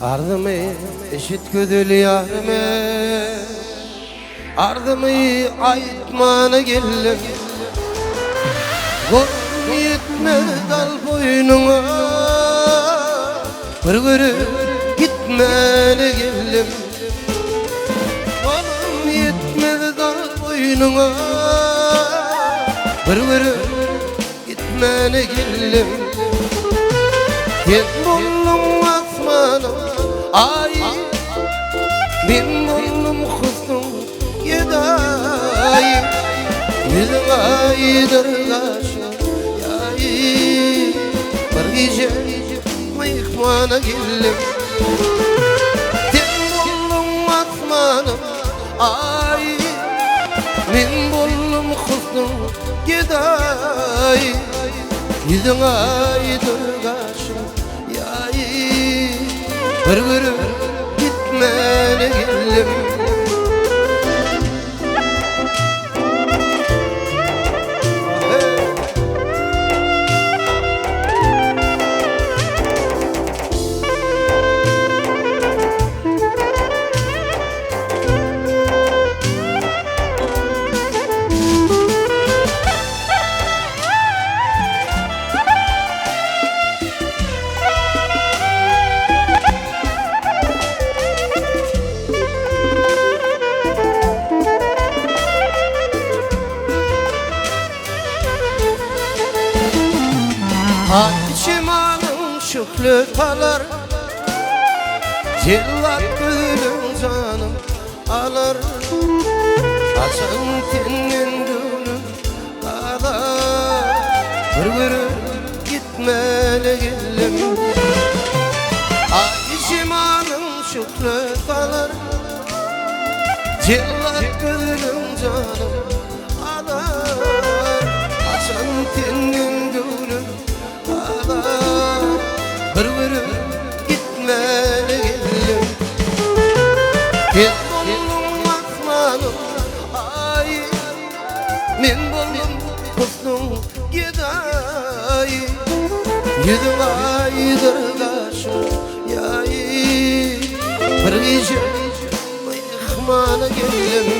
Ardımı eşit gözlü yarime, ardımı aytmana geldim. Gorun yetme dal boynuna, bir görüp gitmene geldim. Gorun yetme dal boynuna, bir görüp gitmene geldim. Sen bollum asmanım ay, ben bollum kuzum yeday. Yüzün aydır kaşı yay, bir gece meyhmana geldim. Sen bollum asmanım ay, ben bollum kuzum yeday. Yüzün aydır kaşı yay, bir görüp gitmene geldim. Açmanın şükrü talar, cellat gülüm canım alar. Açan tenin gülüm alar, bir görüp gitmene geldim. Açmanın şükrü talar, cellat gülüm canım alar. Açan tenin gülüm bir görüp gitmene geldim. Ben bollum asmanım ay, men bollum kuzum yeday. Yüzün aydır kaşı yay, bir gece meyhmana geldim.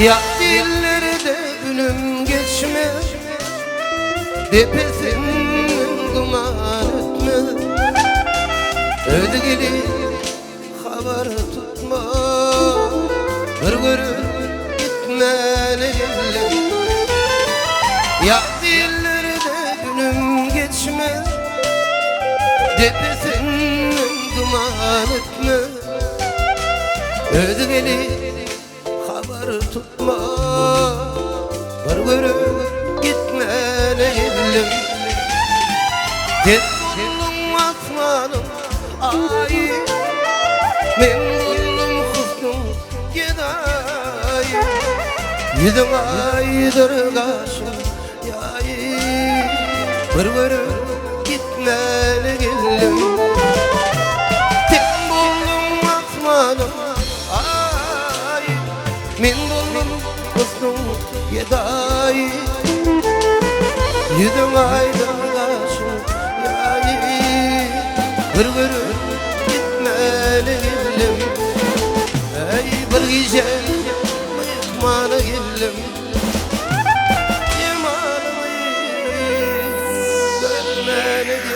Yak dillerde günüm geçmez, tepesinden duman ötmez. Ödgili haber tutma, bir görüp gitmene geldim. Yak dillerde günüm geçmez, tepesinden duman ötmez. Ödgili haber tutma, bir görüp gitmene geldim. Sen bollum asmanım ay, men bollum kuzum yeday. Yüzün aydır kaşı yay, bir görüp gitmene geldim. Sen bollum asmanım ay, men bollum kuzum yeday. Yüzün aydır kaşı yay, bir görüp gitmene geldim. Ey bir gece meyhmana geldim. Yemanımı görmene geldim.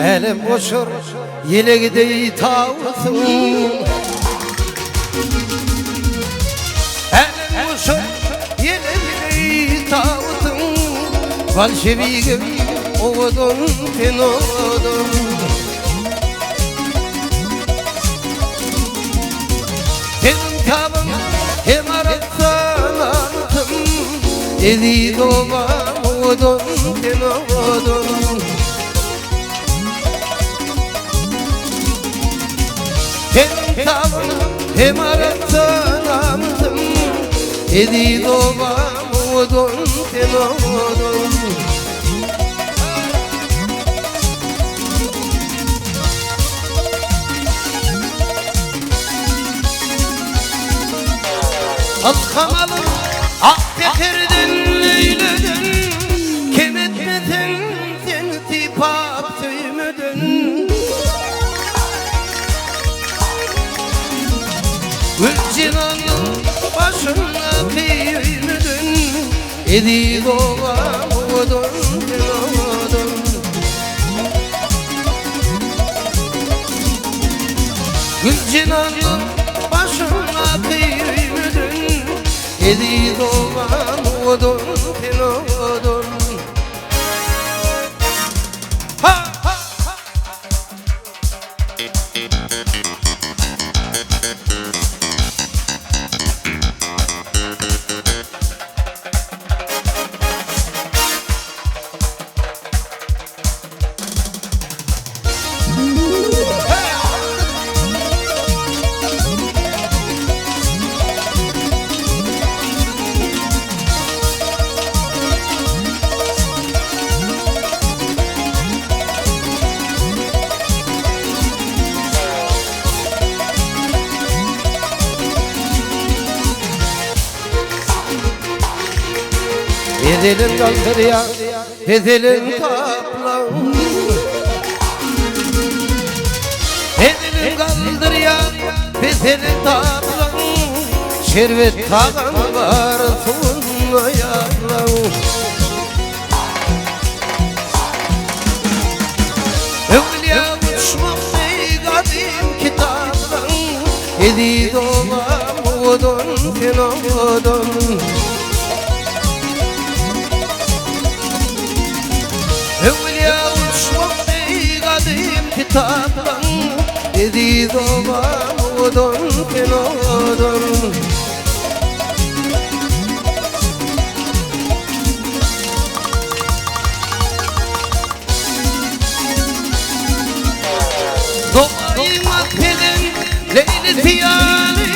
Elim boşur yine gideyi tavusum. Elim boşur yine gideyi tavusum. Bolşevigim oğudun sen oğudun. Senin kabın hem aratsan anıtım. Ezi doğam oğudun sen oğudun. Hem tavın hem aratsan anıtım. Ezi doğam oğudun sen oğudun. Alkamalım Akbekir'den Leyle'den Kim etmedin sen tipap tüymedin. Gülcinan'ın başına kıymedin. Edi doğam oğudun sen oğudun. Gülcinan'ın başına kıymedin. Edi doğam oğudun sen oğudun. Ha ha ha. Ezelin kaldır ya, ezelin kaplan. Ezelin kaldır ya, ezelin kaplan. Şerbet tağan var sonuna yağlan. Evliya uçmak ey kadim kitaplan. Edi doğam oğudun sen oğudun. Evliya uçmak ey kadim kitaplan. Edi doğam oğudun sen oğudun. Doğayım akbedin Leyli tiyali.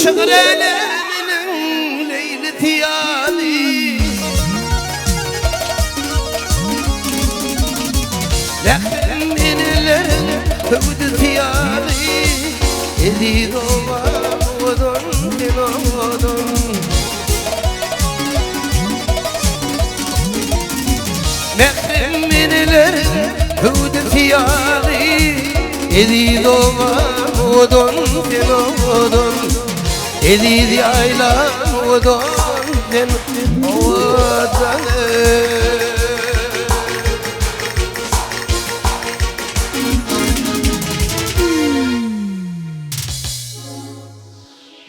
Şıkır eleminin Leyli tiyali. Lekrim benilerin hüvdü tiyali. Edi doğam oğudun sen oğudun. Lekrim benilerin hüvdü tiyali. Edi doğam oğudun sen oğudun. Edi yaylan oğudun sen oğudun.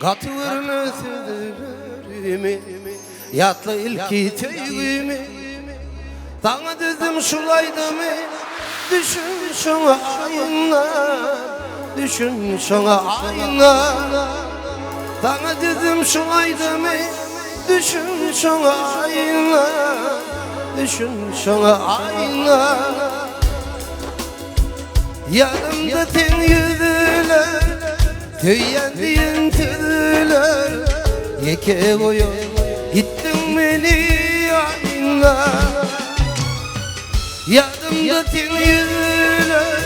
Katıvırma sözlerimi, yatlı ilki tüygümü. Sana dedim şulaydı mı? Düşün şuna ayına, düşün şuna ayına. Sana dedim şulaydı mı? Düşün şuna ayına, düşün şuna ayına. Yanımda ten yüzüler, tüyendiğin tüzüler. Yeke boyu gittin beni ayına. Yanımda ten yüzüler,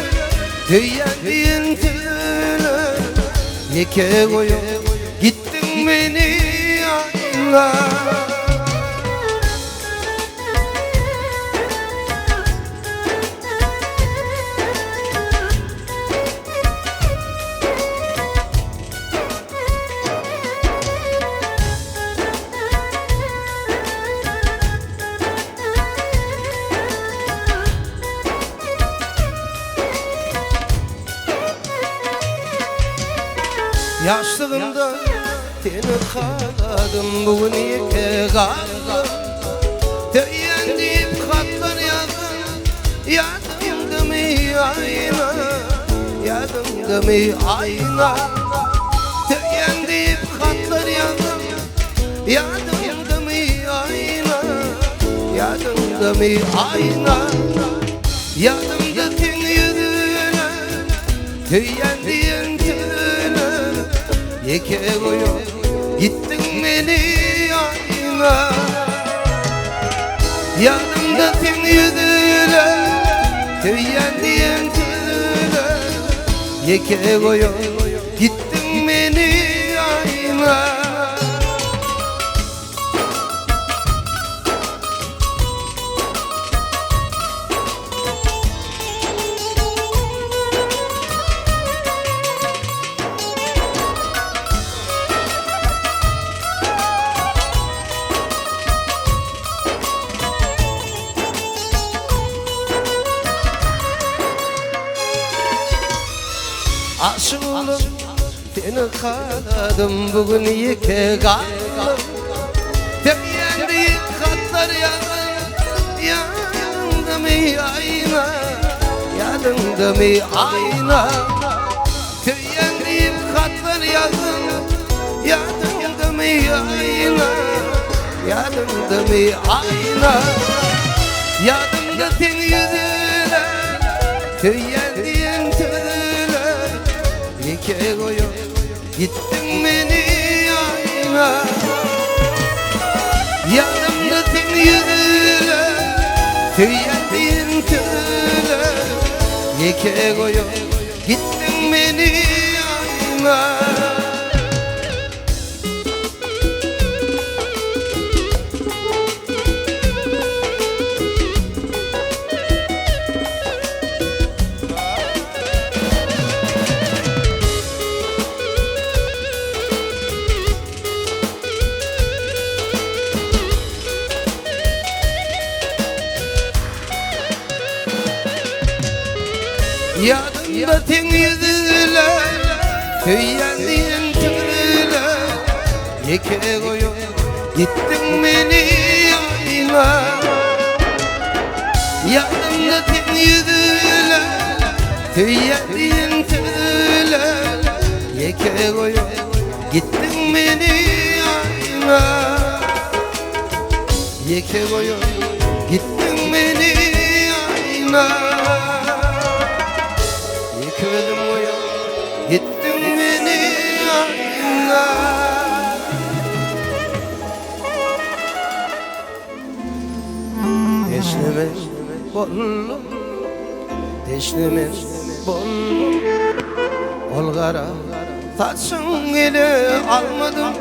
tüyendiğin tüzüler. Yeke boyu gittin beni ayına. Yaşlığımda seni kaladım, bugün iki kaldım. Tüyen deyip katlar yazdım, yadımda mı ayna, yadımda mı ayna. Tüyen deyip katlar yazdım, yadımda mı ayna, yadımda mı ayna. Yadımda sen yüzüne, tüyen diyen tüne, yeke koyup gittin beni ayna. Yadımda sen yüzüne, tüyen diyen tüne, yeke koyup gittin beni ayna. Aşığım seni kaladım, bugün iki kaldım. Tüyen deyip katlar yazdım, yadımda mı ayna, yadımda mı ayna. Tüyen deyip katlar yazdım, yadımda mı ayna, yadımda mı ayna. Yadımda sen yüzüne, tüyen diyen tüne, yeke koyup gittin beni ayna. Yadımda sen yüzüne, tüyen diyen tüne, yeke koyup gittin beni ayna. Yadımda sen yüzüne, tüyen diyen tüne, yeke koyup gittin beni ayna. Yadımda sen yüzüne, tüyen diyen tüne, yeke koyup gittin beni ayna. Yeke koyup gittin beni ayna. Yıkıldım oya, gittin beni ayna. Teşnemez bollum, teşnemez bollum. Ol kara saçın ile almadım.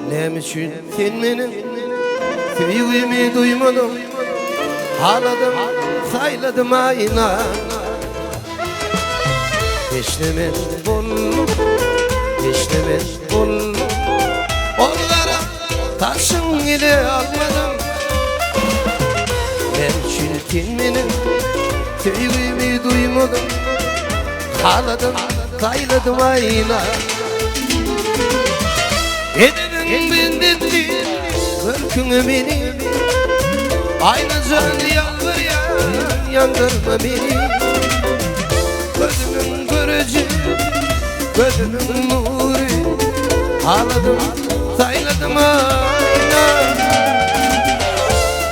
Ne için sen benim sevgimi duymadın? Ağladım, sayladım ayna. Teşnemez bollum, teşnemez bollum. Onlara taşın ile almadım. Ben çirkin benim sevgimi duymadım. Ağladım, sayladım ayna. Ederim ben dedi, mülkünü benim. Aynı can yalvar ya, yandırma beni. Gözümün görücü, gözümün nuru. Ağladım, sayladım ayna.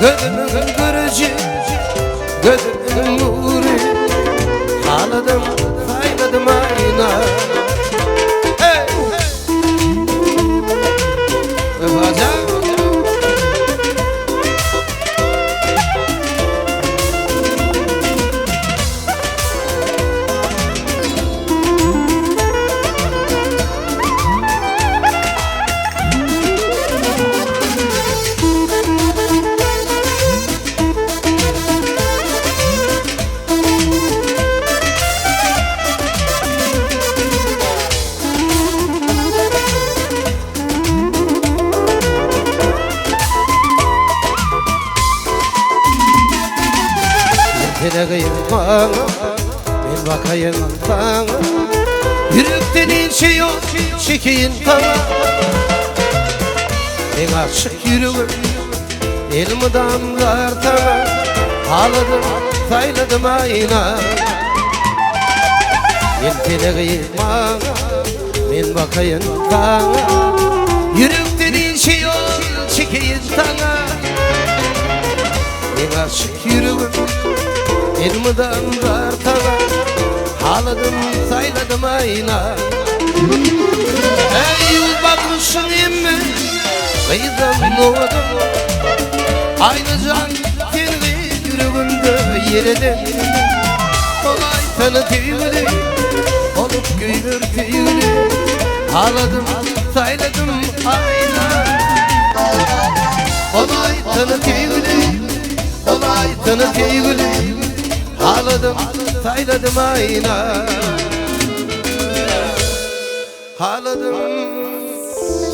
Gözümün görücü, gözümün nuru. Ağladım, sayladım ayna. Hey! Öpacağım. Yine kıyım bana, ben bakayım sana. Yürekten inşe yok çekeyin tana. En açık yüreğim elmeden kartana. Ağladım sayladım ayna. Yelteneği bana men bakayın bana. Yürekten inşe yok çekeyin tana. En açık yüreğim elmeden kartana. Ağladım sayladım ayna. Ey yıl bakmışsın emme kıyıdan doğdum. Aynı can kendi yüreğimde yereden. Olay sana tüylü olup göğür tüylü. Ağladım sayladım ayna. Olay sana tüylü, olay sana tüylü. Ağladım sayladım ayna. Ağladım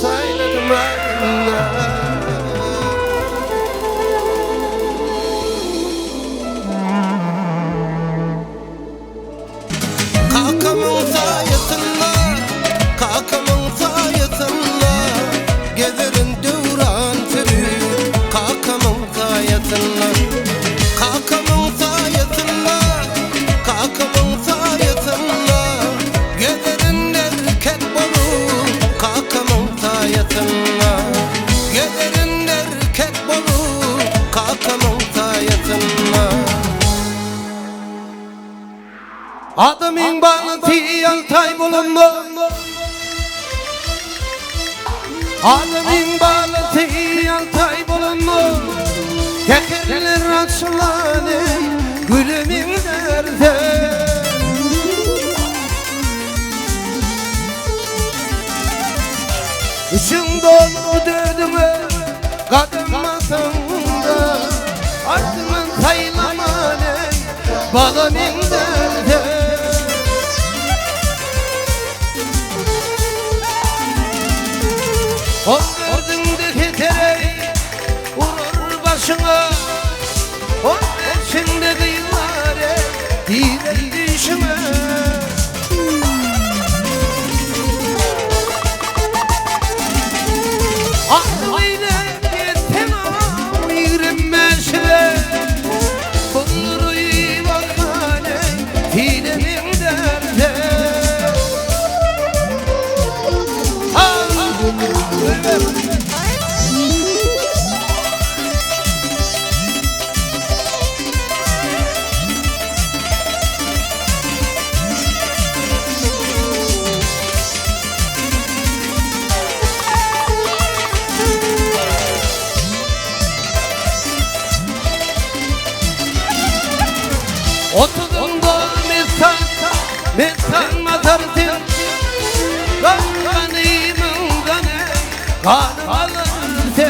sayladım ayna. Kakamın sayesinde, kakamın sayesinde gezerim devran sürü. Kakamın sayesinde, kakamın sayesinde, kakamın sayesinde gezerim erkek bolu. Kakamın sayesinde gezerim erkek bolu. Kakamın sayesinde. Adamın bana tiyan tay bulunma. Adamın bana tiyan tay bulunma. Tekerler açılanı gülümün nerede? İçim dolu dördüme kadın masanda. Ardımın taylamanı balımın nerede? O gördüğümdeki tereyi vurur başına. O peşinde kıyıları gider düşüme. Aklıyla yetemem yürünmezle. Bunları iyi bakane hilemin derde. Otudum da metan matardım. Kanımın kanı kanım alırdı.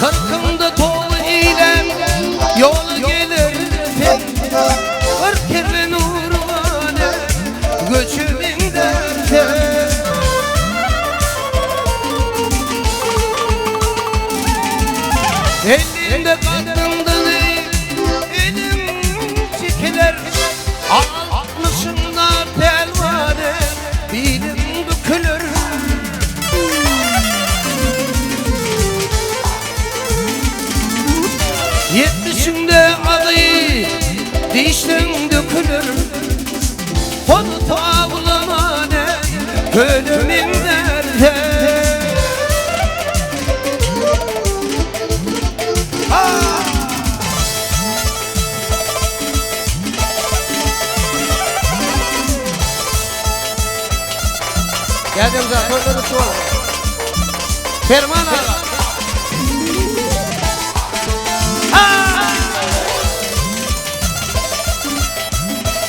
Kırkımda tolu eylem yola gelirdim. Kırk kirli nurvane göçümün derdi. Elimde kadındı elim çekilir. Altmışımlar telvane bilim bükülür. Yetmişimde adayı dişten dökülür. Onu tavlamane ölümüm nerede? Geldim zaten da tuval. Ferman ağa.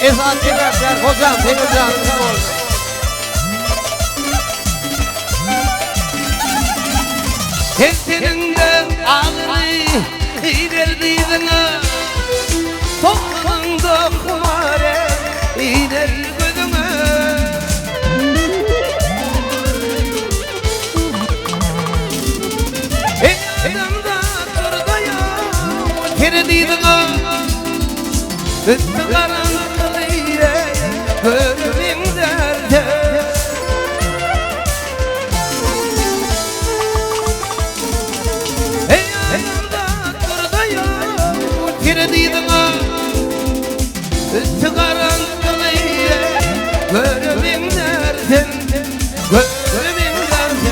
Ezan çıkartlar hocam senin canın oldu. Hepsinin ağrı ilerdiğine toplumda kumare iler gözüme. Elimde durdu ya, kirliğine Üstü karanlık ile bölümün derdi. Ey ayında durda ya Kirdiydin ha. Üstü karanlık ile bölümün derdi. Bölümün derdi.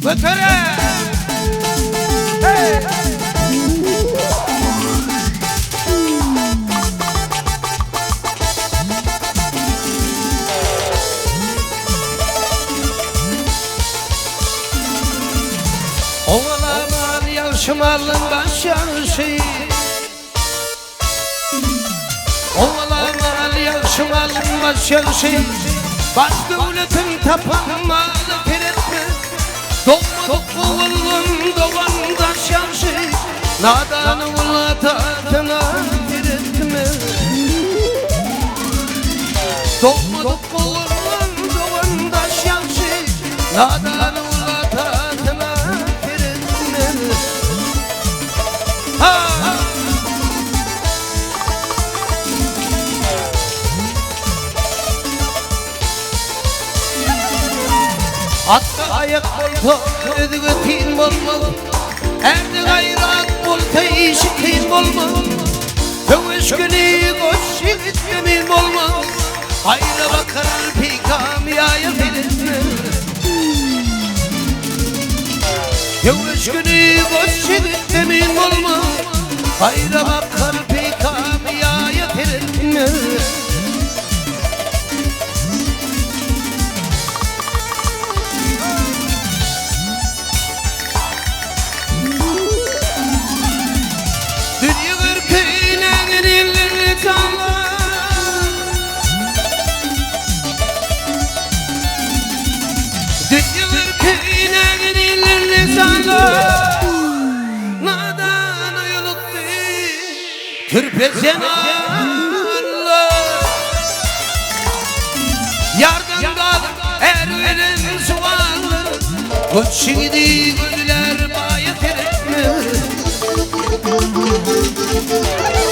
Götüre! Hey! Oğlanlar yaşımalın başarışı. Oğlanlar yaşımalın başarışı. Baş devletin tapanmalı piretme. Doğmadık oğlum doğanda şarşı. Nadanı ulatatına piretme. Doğmadık oğlum doğanda şarşı. Nadanı ulatatına piretme. Ha! Hatta ayak bolsa ödüge tin bolmaz. Erdi gayrat bolsa işi tin bolmaz. Dövüş günü koş yigit emin bolmaz. Hayra bakar pikamiyaya filizme. Dövüş günü koş yigit emin bolmaz. Hayra bakar pikamiyaya filizme. Nadan uyuluktu Kürpesen Allah. Yardan kal erverin suvarlı. Koç gidi gözler baya teretme.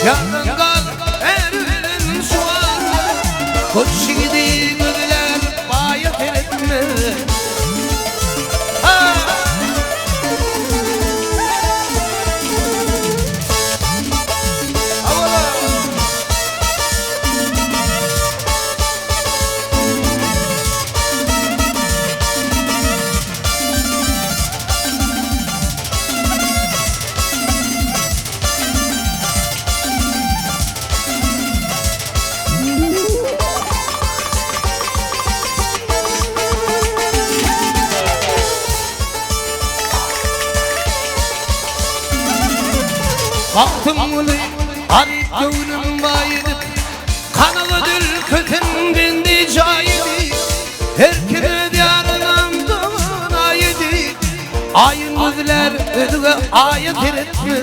Yardan kal erverin suvarlı. Koç gidi gözler baya teretme. Baktım ulu arif gönlüm baydı. Kanalı dül kötün bindi caydı. Herkeme diyarından doğanaydı. Ayın gözler ödüge ayet eretme.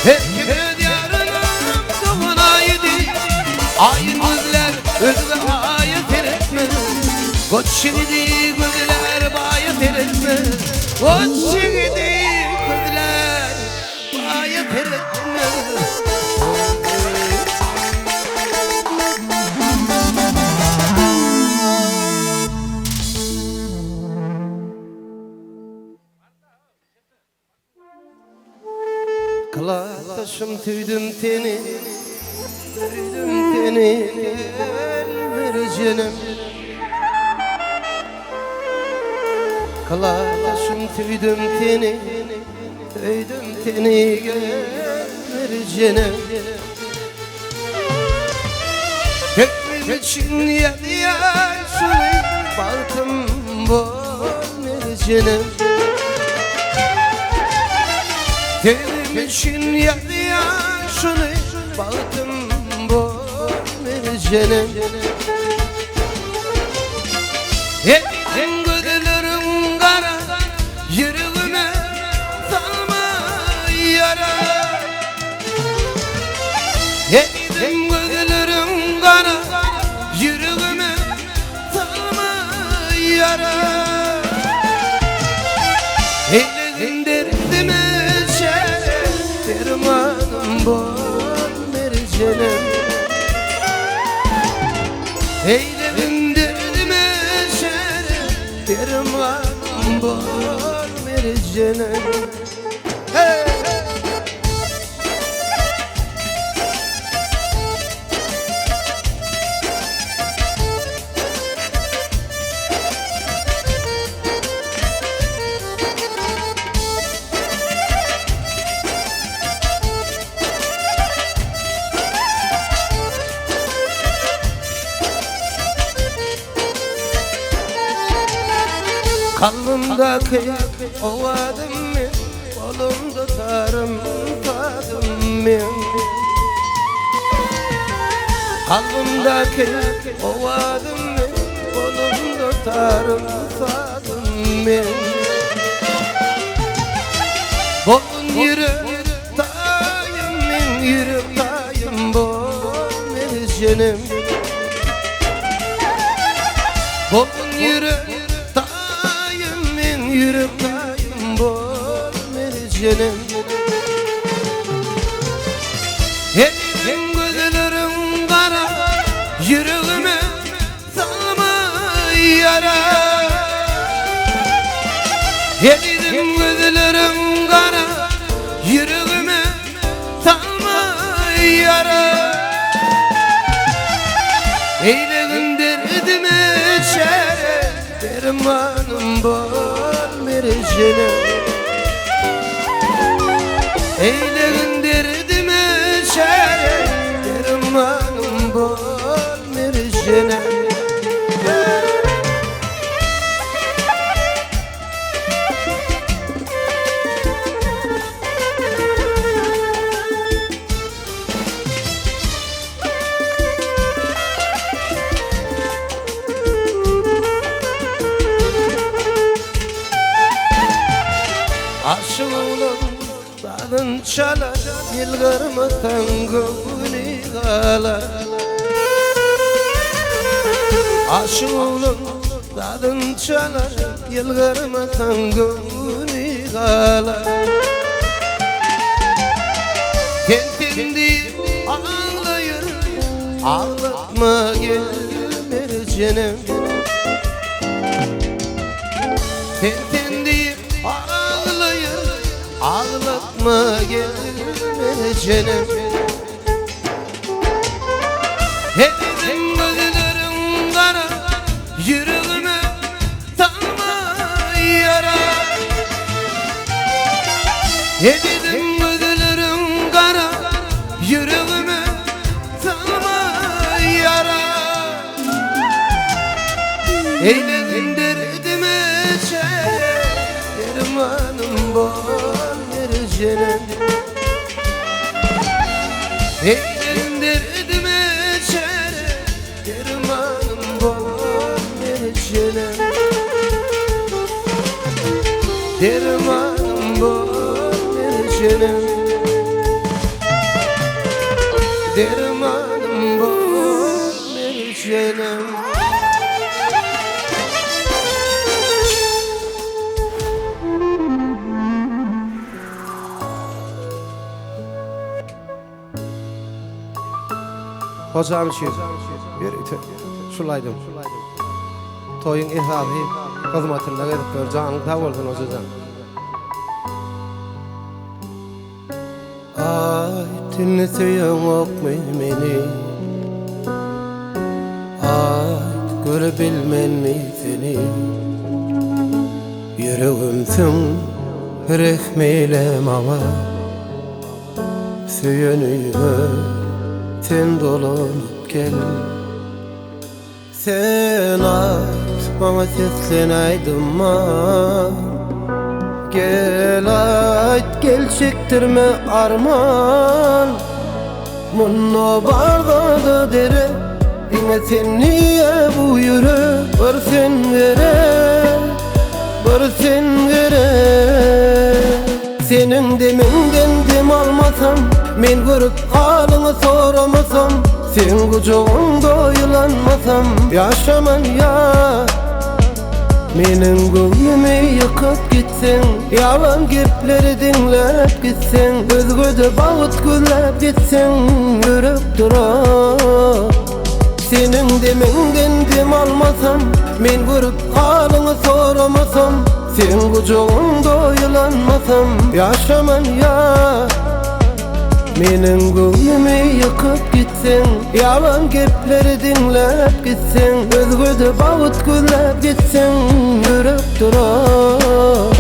Herkeme diyarından doğanaydı. Ayın gözler ödüge ayet eretme. Koç gidi gözler bayet eretme. Koç gidi gözler bayet eretme. Kılatasım tüydüm teni, tüydüm teni, gel canım. Kılatasım tüydüm teni, tüydüm teni, gel canım. Kökmüm için yedi yaşını, baktım bol canım. Kökmüm için yedi yaşını, baktım bol canım. Ettin gözlerim kara, yürü Eyledim gözlerim kara, yüreğime salma yara. Eyledim derdime çare, dermanım bol mercenem. Eyledim derdime çare, dermanım bol mercenem. Hey! Kalbimdeki o adımı kolumda tutarım tadımı. Kalbimdeki o adımı kolumda tutarım tadımı. Bolun yürü dayım, yürü dayım bol mercenim. Bolun yürü yüreğim bol mercenim. Eyledim gözlerim kara, yüreğime salma yara. Eyledim gözlerim kara, yüreğime salma yara. Eyledim derdime çare, dermanım bol mercenim. Eyledim derdime çare, dermanım bol mercenim. Aşığım dalın çalar, yılgarmatan gönlü ağlar. Aşığım dalın çalar, yılgarmatan gönlü ağlar. Kendini ağlayır, ağlatma gel mercenim. Kendini ağlatma gel canım. Eyledim gözlerim kara, yüreğime salma yara. Eyledim gözlerim kara, yüreğime salma yara. Eyledim derdime çare, dermanım bol mercenim. Eyledim derdime çare, dermanım bol mercenim. Dermanım bol mercenim. Dermanım bol mercenim. Hocam için bir şulaydım. Toyun ihrabi hizmetinde gidip canın tav olsun hocam. Ay dinletiyorum ok meni. Ay görebilmen mi seni? Yüreğimsin rehmeylem ama söyünüme sen dolanıp gel. Sen at bana sesleneydinma. Gel ait gel çektirme arman. Munno barda da dere yine sen niye bu yürü. Var sen vere, var sen vere. Senin deminden dem almasam Men görüp halyňy soramasam, sen gujoğunda ýylanmasam, ýaşaman ýa. Meniň göňlümi ýykyp gitseň, ýalan gepleri dinläp gitseň, özgöde bagyt gözläp gitseň, ýürek durar. Seniň demengden dem almasam, men görüp halyňy soramasam, sen gujoğunda ýylanmasam, ýaşaman ýa. Meniň göňlümi ýykyp gitseň, ýalan gepleri dinläp gitseň, özgöde bagyt gözläp gitseň, ýürek durar.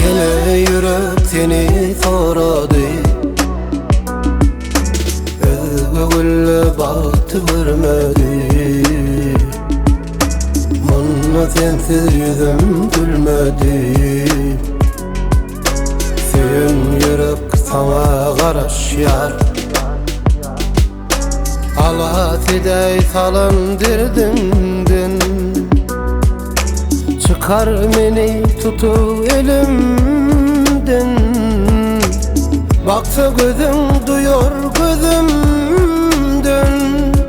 Yine yürek seni sorady, özge gülle bahtı görmedi. Manna sensiz yüzüm gülmedi. Sen yürek sana garaş yar, alat edey salan dirdimden. Çıkar meni tutu elimden, baksa gözüm duyur gözümden.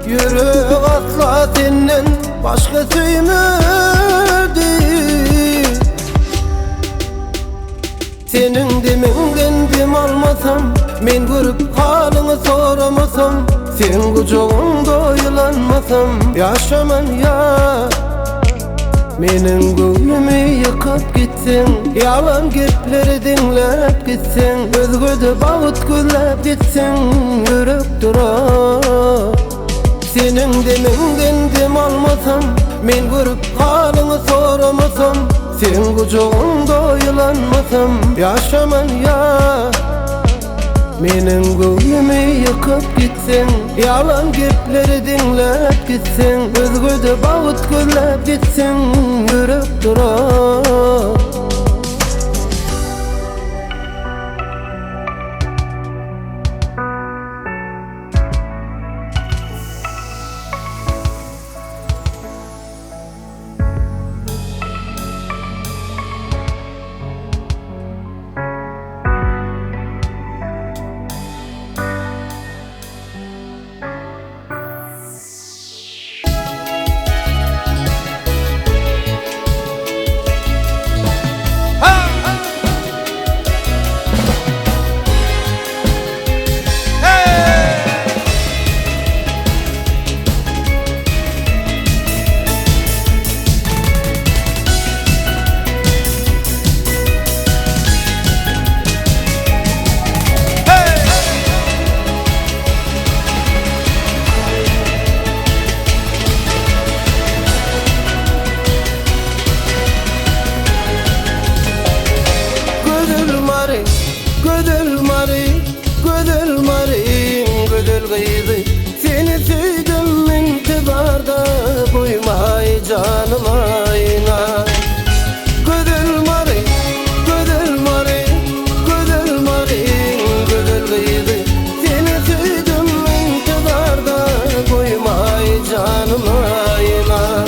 Yürek asla senden başka süymedi. Senin demengden dem almasam, men görüp halyňy soramasam, sen gujoğunda ýylanmasam, ýaşaman ýa. Meniň göňlümi ýykyp gitseň, ýalan gepleri dinläp gitseň, özgöde bagyt gözläp gitseň, ýürek durar. Seniň demengden dem almasam, men görüp halyňy soramasam, sen gujoğunda ýylanmasam, ýaşaman ýa. Meniň göňlümi ýykyp gitseň, ýalan gepleri dinläp gitseň, özgöde bagyt gözläp gitseň, ýürek durar. Gödül mari, gödül mari, gödül gıydı. Seni süydüm intibarda, koymay canım ayna. Gödül mari, gödül mari, gödül mari, gödül gıydı. Seni süydüm intibarda, koymay canım ayna.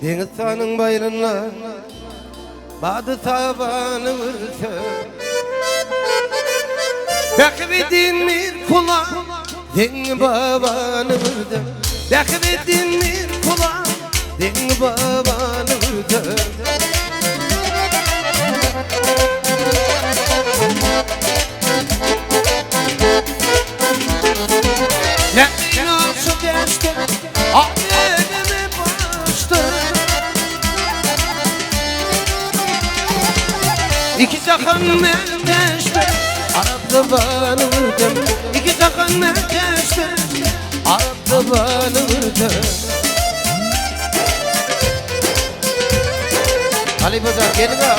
Deniz sanın bayrına badı tabanı vursa Bekvedin bir kula Deni babanı vurdu Bekvedin bir kula Deni babanı vurdu Ne nasıl geçti Adem'e başta İki sakın geçti Arap'ta bana vurdum İki sakın geçti Arap'ta bana vurdum Ali Pazar gelin ha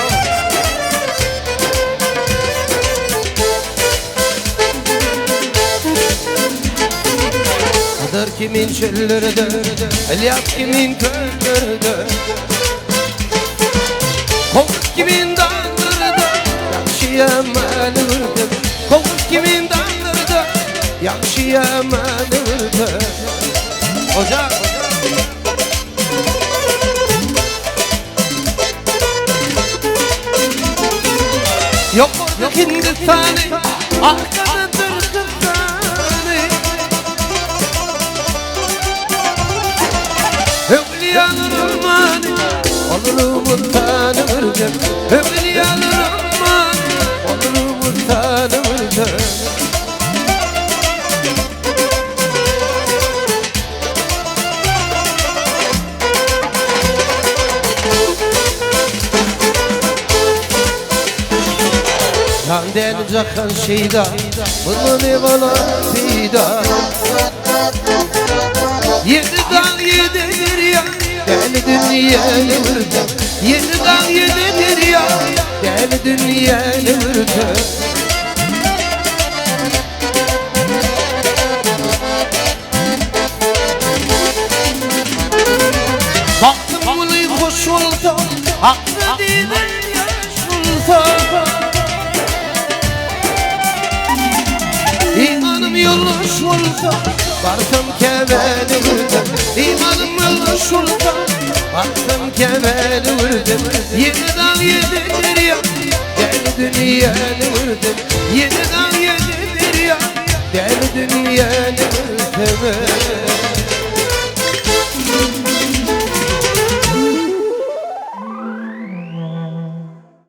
Kader kimin çöllerde Elyaf kimin köllerde Kovuk kimin dağlarda Yakşıya mani vurdu Kovuk kimin dağlarda Yakşıya mani vurdu Ocak Yok orada Hindistan'ı Arkada Türkistan'ı Hübliyanın ormanı Olurumun tanımırdım Hübliyanın ormanı Olurumun tanımırdım Yan deniz akan şeyda Bunun evana fida Yedi dağ yedi derya Deli dünyanı vurdu Yedi dağ yedi derya Deli dünyanı vurdu Baktım bunu hoş oldu Aklı diden yaş oldu İmanım yolluş oldu Baktım kemeni vurdum İmanım yolluş oldu Baktım kemeni vurdum Yedi dağ yedi derya Deli dünyanı vurdum Yedi dağ yedi derya Deli dünyanı vurdum